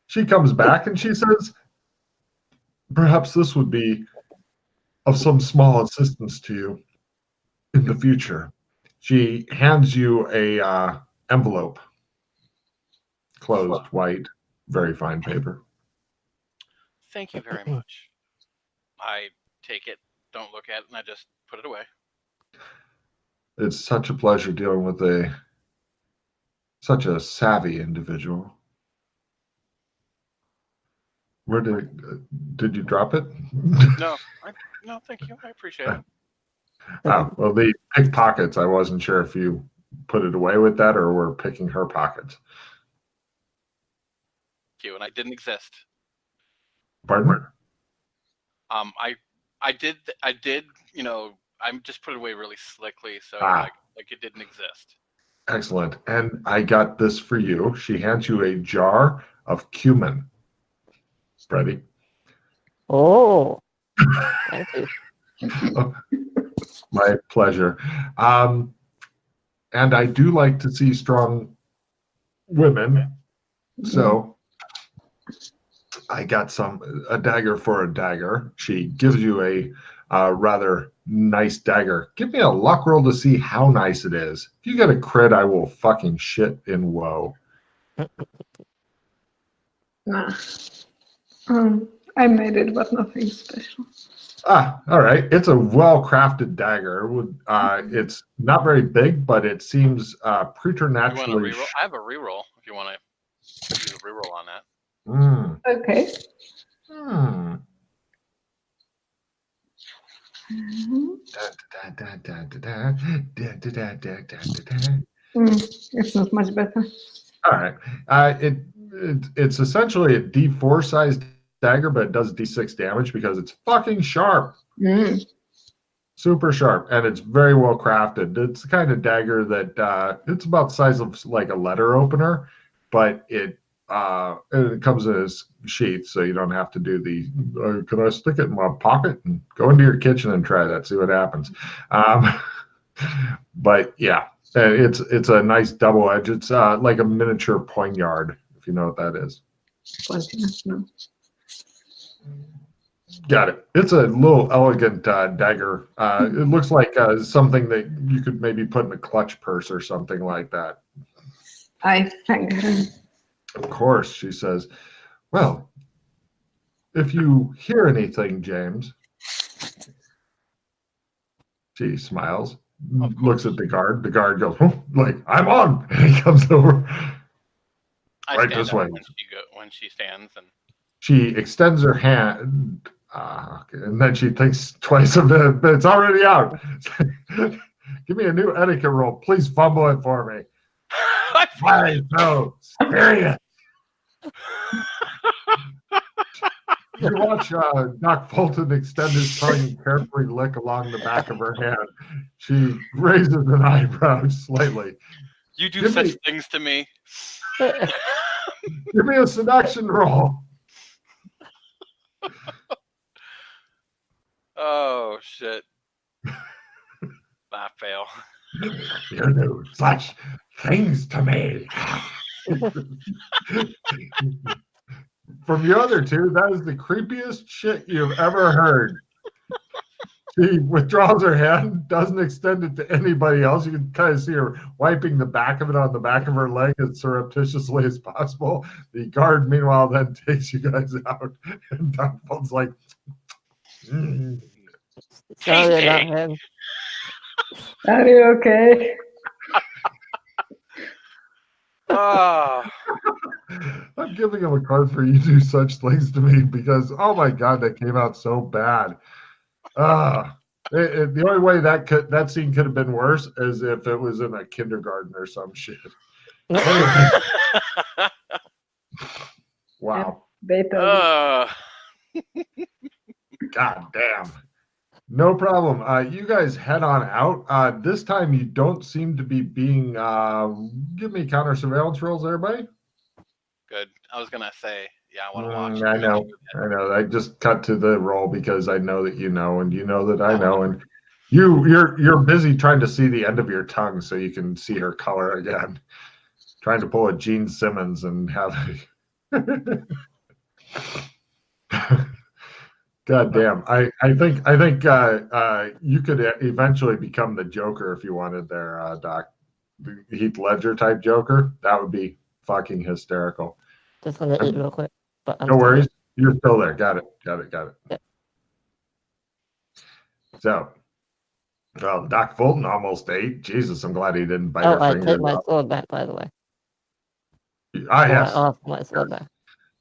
She comes back and she says, perhaps this would be of some small assistance to you in the future. She hands you a envelope. Closed, white, very fine paper. Thank you very much. I take it, don't look at it, and I just put it away. It's such a pleasure dealing with such a savvy individual. Where did you drop it? No, thank you. I appreciate it. Oh, well, the pickpockets, I wasn't sure if you put it away with that or were picking her pockets. Thank you, and I didn't exist. Pardon? I did, I just put it away really slickly, so like it didn't exist. Excellent. And I got this for you. She hands you a jar of cumin. Ready? Oh, thank you. My pleasure. And I do like to see strong women So I got a dagger for a dagger. She gives you a rather nice dagger. Give me a luck roll to see how nice it is. If you get a crit, I will fucking shit in woe. Nah. I made it, but nothing special. All right. It's a well-crafted dagger. It's not very big, but it seems preternaturally. I have a reroll if you want to use a reroll on that. Okay. It's not much better. All right. It's essentially a D4 sized dagger, but it does D6 damage because it's fucking sharp. Super sharp, and it's very well crafted. It's the kind of dagger that it's about the size of like a letter opener, but it comes in a sheath, so you don't have to do the can I stick it in my pocket and go into your kitchen and try that, see what happens. But yeah, it's a nice double edge. It's like a miniature poignard, if you know what that is. No. Got it. It's a little elegant dagger. It looks like something that you could maybe put in a clutch purse or something like that. I thank her. Of course, she says. Well, if you hear anything, James. She smiles, looks at the guard. The guard goes, like, I'm on. And he comes over. Right this way. When she stands and she extends her hand. And then she thinks twice of it, but it's already out. Give me a new etiquette roll. Please fumble it for me. Why so serious? You watch Doc Fulton extend his tongue and carefully lick along the back of her hand. She raises an eyebrow slightly. You do such things to me. Give me a seduction roll. Oh, shit. I fail. You do such things to me. From the other two, that is the creepiest shit you've ever heard. She withdraws her hand, doesn't extend it to anybody else. You can kind of see her wiping the back of it on the back of her leg as surreptitiously as possible. The guard, meanwhile, then takes you guys out. And Doc Fulton's like, Sorry about him. Are you okay? I'm giving him a card for you to do such things to me because, oh my God, that came out so bad. The only way that scene could have been worse is if it was in a kindergarten or some shit. Wow. God damn. No problem. You guys head on out. This time you don't seem to be being give me counter surveillance rolls, everybody. Good. I was gonna say, yeah, I want to watch. I know. I just cut to the roll because I know that you know, and you know that I know, and you're busy trying to see the end of your tongue so you can see her color again. Trying to pull a Gene Simmons and have God damn. I think you could eventually become the Joker if you wanted there, Doc. The Heath Ledger type Joker. That would be fucking hysterical. Just gonna eat real quick. But no worries. You're still there. Got it. Yeah. So, well, Doc Fulton almost ate. Jesus, I'm glad he didn't bite her finger. I take my sword back, by the way. Yes. My sword back.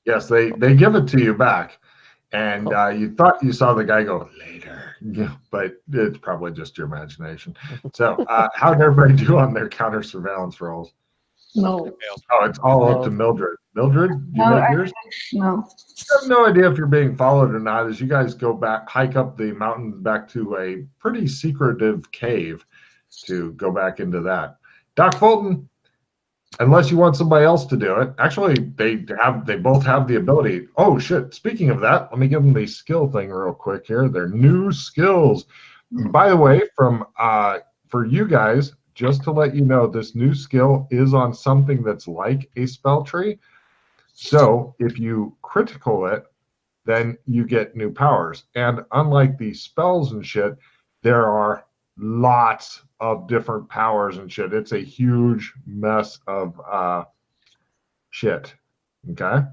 Yes, they give it to you back. And you thought you saw the guy go later, but it's probably just your imagination. So how did everybody do on their counter surveillance rolls? No. Oh, it's all up to Mildred. Mildred, you make yours? No. I have no idea if you're being followed or not. As you guys go back, hike up the mountain back to a pretty secretive cave to go back into that. Doc Fulton, unless you want somebody else to do it. Actually, they both have the ability. Oh shit! Speaking of that, let me give them the skill thing real quick here. Their new skills. By the way, for you guys, just to let you know, this new skill is on something that's like a spell tree. So if you critical it, then you get new powers. And unlike the spells and shit, there are lots of different powers and shit. It's a huge mess of shit. Okay?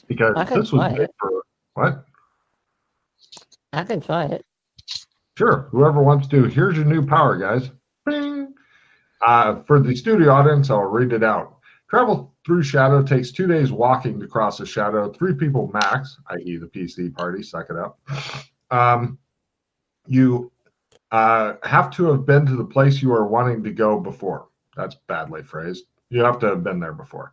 Because I can this was try made it. for what? I can try it. Sure. Whoever wants to, here's your new power, guys. Bing. For the studio audience, I'll read it out. Travel through shadow takes 2 days walking to cross a shadow. 3 people max, i.e. the PC party, suck it up. You have to have been to the place you are wanting to go before. That's badly phrased. You have to have been there before.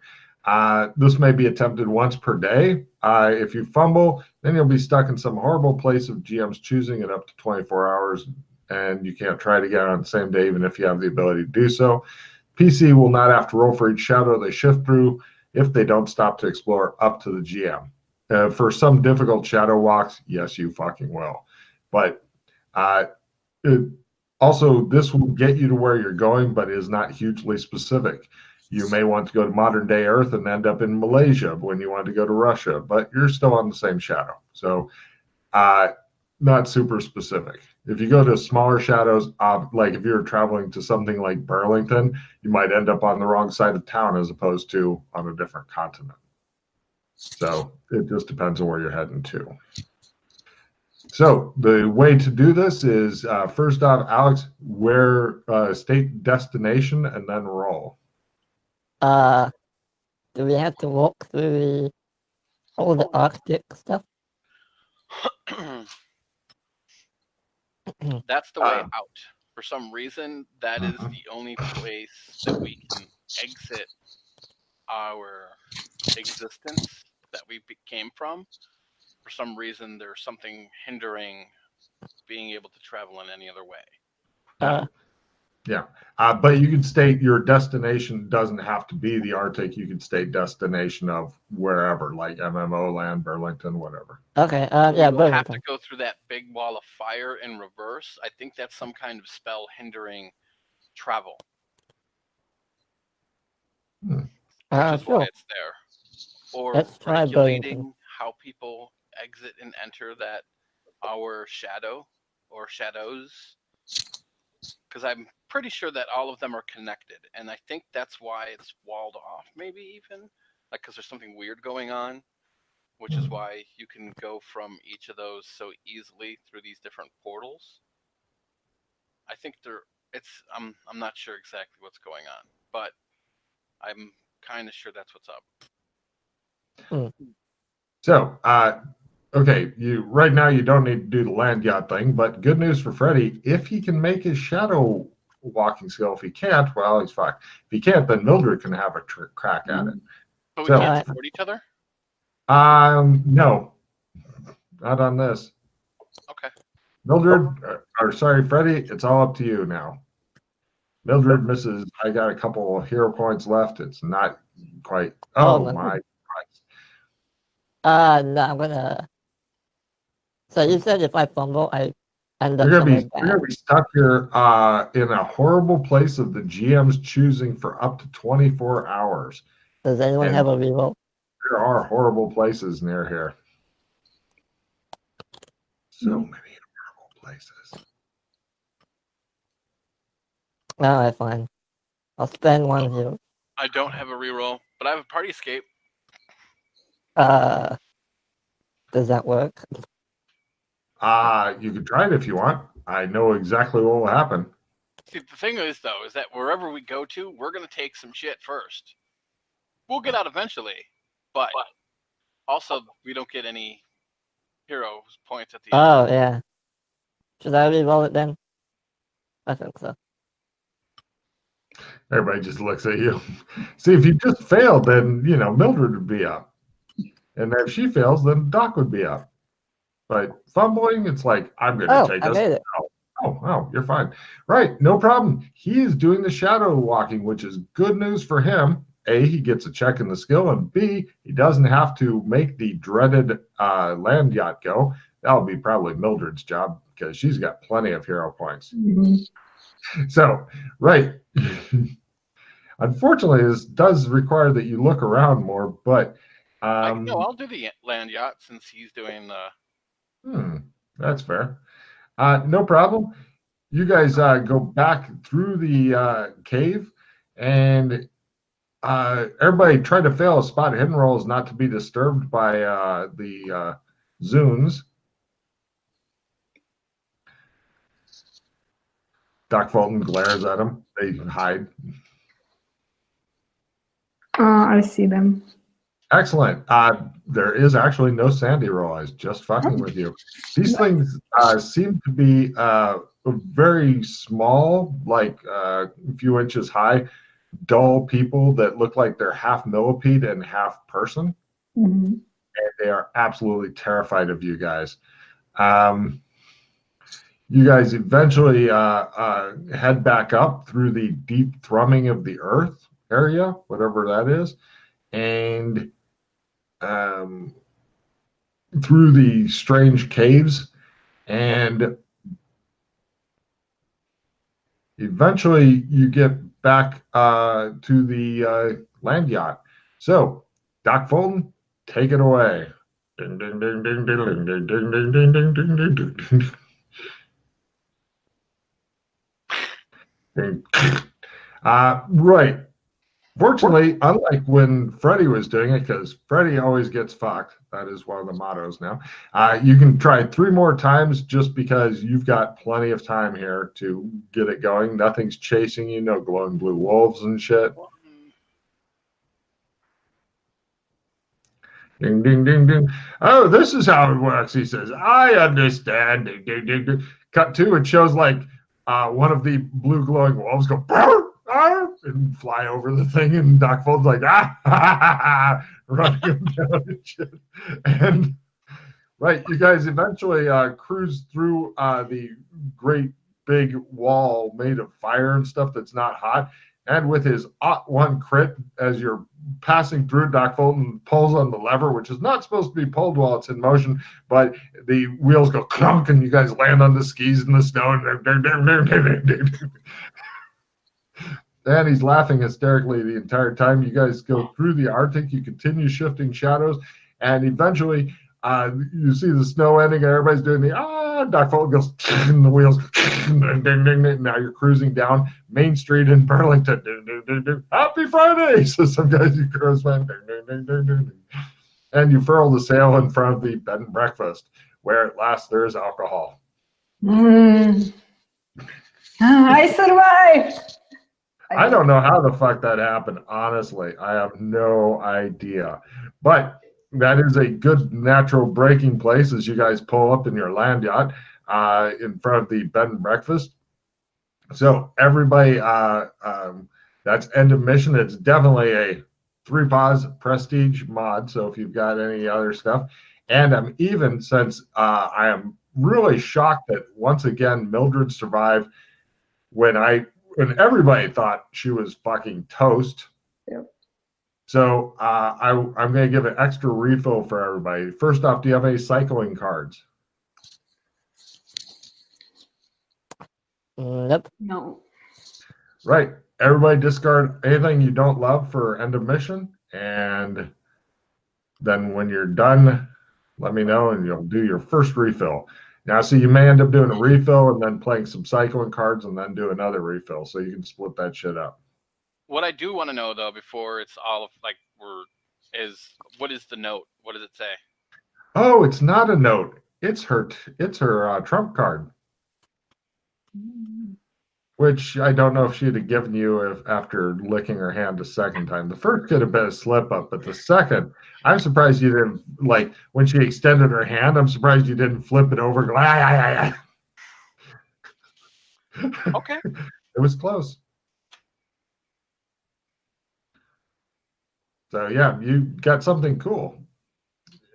This may be attempted once per day. If you fumble, then you'll be stuck in some horrible place of GM's choosing in up to 24 hours, and you can't try it again on the same day, even if you have the ability to do so. PC will not have to roll for each shadow they shift through if they don't stop to explore up to the GM. For some difficult shadow walks, yes, you fucking will. But also, this will get you to where you're going, but is not hugely specific. You may want to go to modern day Earth and end up in Malaysia when you want to go to Russia, but you're still on the same shadow. So, not super specific. If you go to smaller shadows, like if you're traveling to something like Burlington, you might end up on the wrong side of town as opposed to on a different continent. So it just depends on where you're heading to. So the way to do this is first off, Alex, state destination and then roll. Do we have to walk through all the Arctic stuff? That's the way out. For some reason, that is the only place that we can exit our existence that we came from. For some reason, there's something hindering being able to travel in any other way. Yeah. But you could state your destination doesn't have to be the Arctic. You could state destination of wherever, like MMO land, Burlington, whatever. Okay. Yeah, we'll Burlington. have to go through that big wall of fire in reverse. I think that's some kind of spell hindering travel. Which is why it's there. Or regulating how people exit and enter that our shadow or shadows. Because I'm pretty sure that all of them are connected, and I think that's why it's walled off. Maybe even like because there's something weird going on, which is why you can go from each of those so easily through these different portals. I think I'm not sure exactly what's going on, but I'm kind of sure that's what's up. So, okay, right now you don't need to do the land yacht thing, but good news for Freddy, if he can make his shadow walking skill, if he can't, well, he's fucked. If he can't, then Mildred can have a crack at it. But we can't support each other? No, not on this. Okay. Mildred, sorry, Freddy, it's all up to you now. Mildred misses. I got a couple of hero points left. It's not quite. Oh my Christ. No, I'm gonna. So you said if I fumble, I end up. You're gonna be stuck here in a horrible place of the GM's choosing for up to 24 hours. Does anyone have a reroll? There are horrible places near here. So many horrible places. No, I'm fine. I'll spend one here. I don't have a reroll, but I have a party escape. Does that work? You can try it if you want. I know exactly what will happen. See, the thing is, though, is that wherever we go to, we're going to take some shit first. We'll get out eventually, but also we don't get any hero points at the end. Oh, yeah. Should I reroll it then? I think so. Everybody just looks at you. See, if you just failed, then, Mildred would be up. And if she fails, then Doc would be up. But fumbling, it's like, I'm going to take this. I made it. Oh, you're fine. Right, no problem. He is doing the shadow walking, which is good news for him. A, he gets a check in the skill, and B, he doesn't have to make the dreaded land yacht go. That'll be probably Mildred's job because she's got plenty of hero points. So, right. Unfortunately, this does require that you look around more, but No, I'll do the land yacht since he's doing the. That's fair. No problem. You guys go back through the cave, and everybody try to fail a spot hidden rolls not to be disturbed by the Zunes. Doc Fulton glares at them. They hide. I see them. Excellent. There is actually no sandy roll. I was just fucking with you. These things seem to be very small, like a few inches high, dull people that look like they're half millipede and half person. Mm-hmm. And they are absolutely terrified of you guys. You guys eventually head back up through the deep thrumming of the earth area, whatever that is, and through the strange caves, and eventually you get back to the land yacht. So, Doc Fulton, take it away. Ding, ding, ding, ding, ding, ding, ding, ding, ding, ding, ding, ding, ding, ding. Right. Fortunately, unlike when Freddie was doing it, because Freddie always gets fucked, that is one of the mottos now, you can try 3 more times just because you've got plenty of time here to get it going. Nothing's chasing you, no glowing blue wolves and shit. Ding, ding, ding, ding. Oh, this is how it works, he says. I understand. Ding, ding, ding, ding. Cut 2, it shows like one of the blue glowing wolves go, "Brr!" and fly over the thing, and Doc Fulton's like, running him down and shit. And right, you guys eventually cruise through the great big wall made of fire and stuff that's not hot. And with his +1 crit, as you're passing through, Doc Fulton pulls on the lever, which is not supposed to be pulled while it's in motion, but the wheels go clunk, and you guys land on the skis in the snow. And he's laughing hysterically the entire time. You guys go through the Arctic. You continue shifting shadows, and eventually you see the snow ending, and everybody's doing the Doc Fulton goes, and the wheels ding, ding, ding, ding. Now you're cruising down Main Street in Burlington. Ding, ding, ding, ding. Happy Friday! So some guys you cruise by, ding, ding, ding, ding, ding, ding. And you furl the sail in front of the bed and breakfast, where at last there is alcohol. I survived! I don't know how the fuck that happened, honestly. I have no idea. But that is a good natural breaking place as you guys pull up in your land yacht in front of the bed and breakfast. So everybody, that's end of mission. It's definitely a 3 pause prestige mod. So if you've got any other stuff. And I'm even, since I am really shocked that once again Mildred survived when everybody thought she was fucking toast. Yep. So I'm going to give an extra refill for everybody. First off, do you have any cycling cards? Nope. No. Right. Everybody discard anything you don't love for end of mission. And then when you're done, let me know and you'll do your first refill. Now, so you may end up doing a refill and then playing some cycling cards and then do another refill. So you can split that shit up. What I do want to know, though, before it's all of, like, what is the note? What does it say? Oh, it's not a note. It's her trump card. Which I don't know if she'd have given you after licking her hand a second time. The first could have been a slip up, but the second, I'm surprised you didn't, like, when she extended her hand, I'm surprised you didn't flip it over. Okay. It was close. So yeah, you got something cool.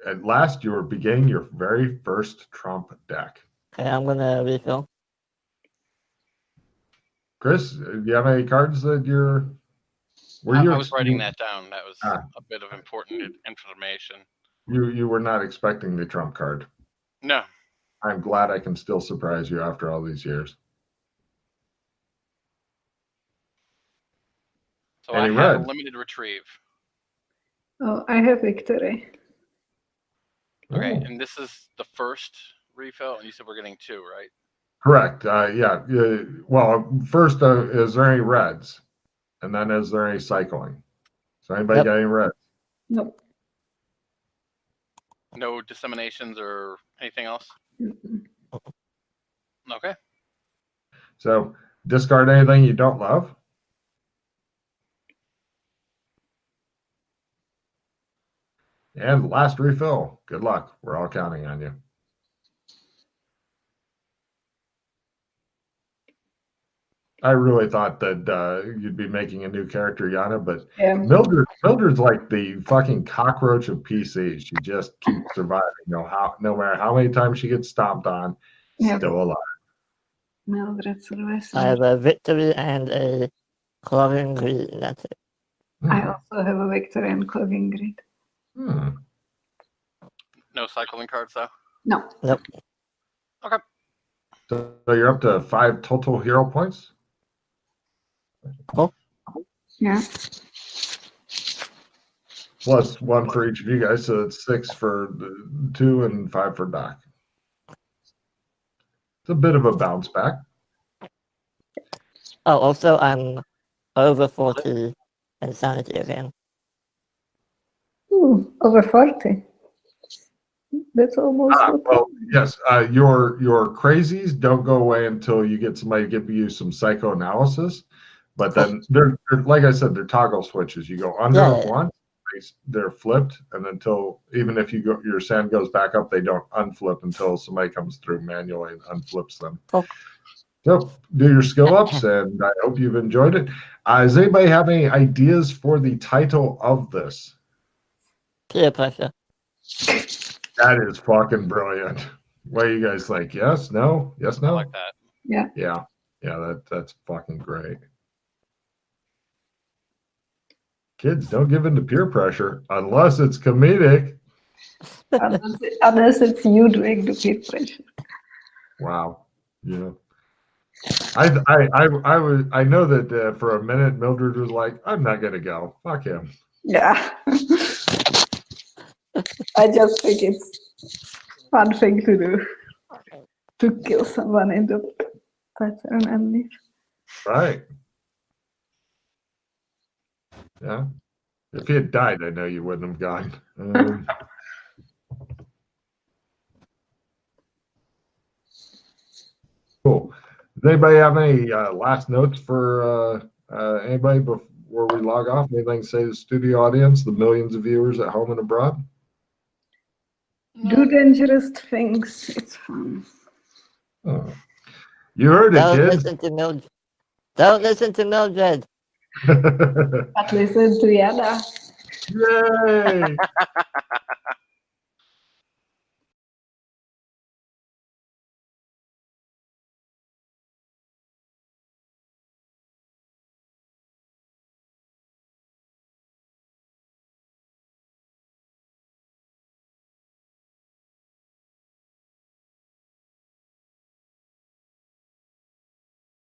At last, you were beginning your very first Trump deck. Okay, I'm gonna refill. Chris, do you have any cards that you're? I was writing that down. That was a bit of important information. You were not expecting the Trump card. No. I'm glad I can still surprise you after all these years. So Any I have a red? limited retrieve. Oh, I have victory. Okay, Oh. and this is the first refill, and you said we're getting 2, right? Correct. Yeah. Well, first, is there any reds? And then is there any cycling? So anybody Yep. got any reds? Nope. No disseminations or anything else? Mm-mm. Okay. So discard anything you don't love. And last refill. Good luck. We're all counting on you. I really thought that you'd be making a new character, Yana, but Yeah. Mildred's like the fucking cockroach of PC. She just keeps surviving. No matter how many times she gets stomped on, Yeah. still alive. Mildred survives. I have a victory and a clothing green. That's it. I also have a victory and clothing grid. Hmm. No cycling cards, though? No. Nope. Okay. So you're up to 5 total hero points. Yeah. Plus 1 for each of you guys, so it's 6 for the 2 and 5 for Doc. It's a bit of a bounce back. Oh, also, I'm over 40 insanity again. Ooh, over 40. That's almost what Well, yes, your crazies don't go away until you get somebody to give you some psychoanalysis. But then they're like I said, they're toggle switches. You go under them once, they're flipped, and until even if your sand goes back up, they don't unflip until somebody comes through manually and unflips them. Cool. So do your skill ups, and I hope you've enjoyed it. Does anybody have any ideas for the title of this? Peer pressure. That is fucking brilliant. What do you guys think? Yes, no, yes, I no. like that. Yeah. Yeah. That's fucking great. Kids, don't give in to peer pressure unless it's comedic. Unless it's you doing the peer pressure. Wow. Yeah. I know that for a minute Mildred was like, I'm not gonna go. Fuck him. Yeah. I just think it's fun thing to do. To kill someone in the pattern and leave. Right. Yeah. If he had died, I know you wouldn't have gone. Cool. Does anybody have any last notes for anybody before we log off? Anything to say to the studio audience, the millions of viewers at home and abroad? Do dangerous things. It's fun. Oh. You heard it, Don't kids. listen to Mildred. Don't listen to Mildred. But listen to Yana. Yay!